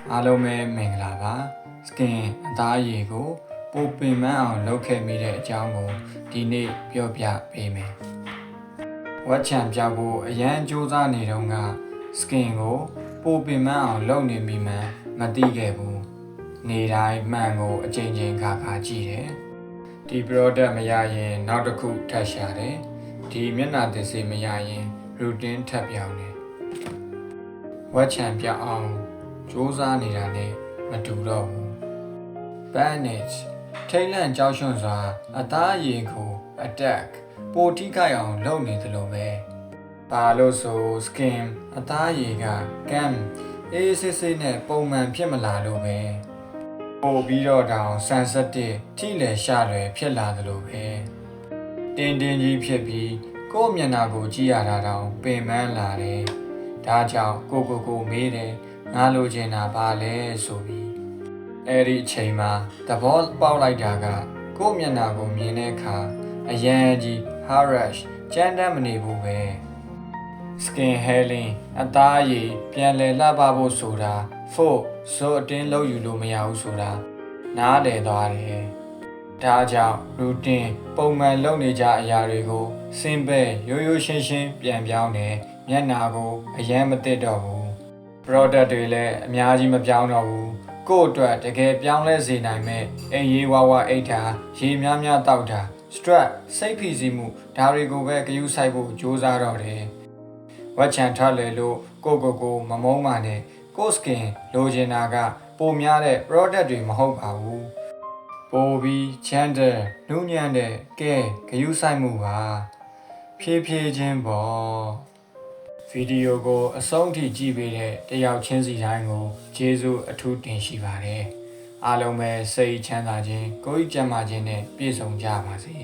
အားလုံးပဲမင်္ဂလာပါ skin အသားအရည်ကိုပိုပင်ပန်းအောင်လုပ်ခဲ့မိတဲ့အကြောင်းကိုဒီနေ့ပြောပြပေးမယ်ဝက်ချံပြောက်ဖို့အရန်စူးစမ်းနေတော့က skin ကိုပိုပင်ပန်းအောင်လုပ်နေမိမှန်းမသိခဲ့ဘူးနေတိုင်းမှန်ကိုအချိန်ချင်းခါခါကြည့်တယ်ဒီ product မရရင်နောက်တစ်ခုထပ်ရှာတယ်ဒီမျက်နှာသစ်စေးမရရင် routine ထပ်ပြောင်းတယ်ဝက်ချံပြောက်အောင်စူးစမ်းနေတာနဲ့မတူတော့ဘူး Bandage ထိတ်လန့်ကြောက်ရွံ့စွာအသားအရည်ကို attack ပိုထိခိုက်အောင်လုပ်နေသလိုပဲဘာလို့ဆို skin အသားအရည်က cam အေးစစ်စစ်နဲ့ပုံမှန်ဖြစ်မလာလို့ပဲပို့ပြီးတော့တောင် sensitive ထိလေရှာလွယ်ဖြစ်လာသလိုပဲတင်းတင်းကြီးဖြစ်ပြီးကိုယ့်မျက်နှာကိုကြည့်ရတာတောင်ပင်ပန်းလာတယ်ဒါကြောင့်ကိုမေးတယ်ငါလိုချင်တာပါလဲဆိုပြီးအဲ့ဒီအချိန်မှာသဘောပေါက်လိုက်တာကကိုယ့်မျက်နှာကိုမြင်တဲ့အခါအရန်ကြီး harash ကြမ်းတမ်းမနေဘူးပဲ skin healing အသားအရည်ပြန်လည်လှပဖို့ဆိုတာဖို့ဆိုအတင်းလုပ်ယူလို့မရဘူးဆိုတာနားလည်သွားတယ်ဒါကြောင့် routine ပုံမှန်လုပ်နေကြအရာတွေကို simple ရိုးရိုးရှင်းရှင်းပြန်ပြောင်းတယ်မျက်နှာကိုအရန်မသိတော့ဘူး product တွေလည်းအများကြီးမပြောင်းတော့ဘူးကို့အတွက်တကယ်ပြောင်းလဲစေနိုင်မဲ့အိမ်ရေးဝါအိတ်တာရေများများတောက်တာ stress စိတ်ဖိစီးမှုဒါတွေကိုပဲဂရုစိုက်ဖို့ကြိုးစားတော့တယ်ဝက်ချံထွက်လေလို့ကိုမမုန်းပါနဲ့ကို skin လိုချင်တာကပိုများတဲ့ product တွေမဟုတ်ပါဘူးပိုပြီးချမ်းတဲ့နူးညံ့တဲ့ကဲဂရုစိုက်မှုပါဖြည်းဖြည်းချင်းပေါ့ဗီဒီယိုကိုအဆုံးထိကြည့်ပေးတဲ့တယောက်ချင်းစီတိုင်းကိုကျေးဇူးအထူးတင်ရှိပါတယ်အားလုံးပဲစိတ်ချမ်းသာခြင်းကိုယ်ကျန်းမာခြင်းနဲ့ပြည့်စုံကြပါစေ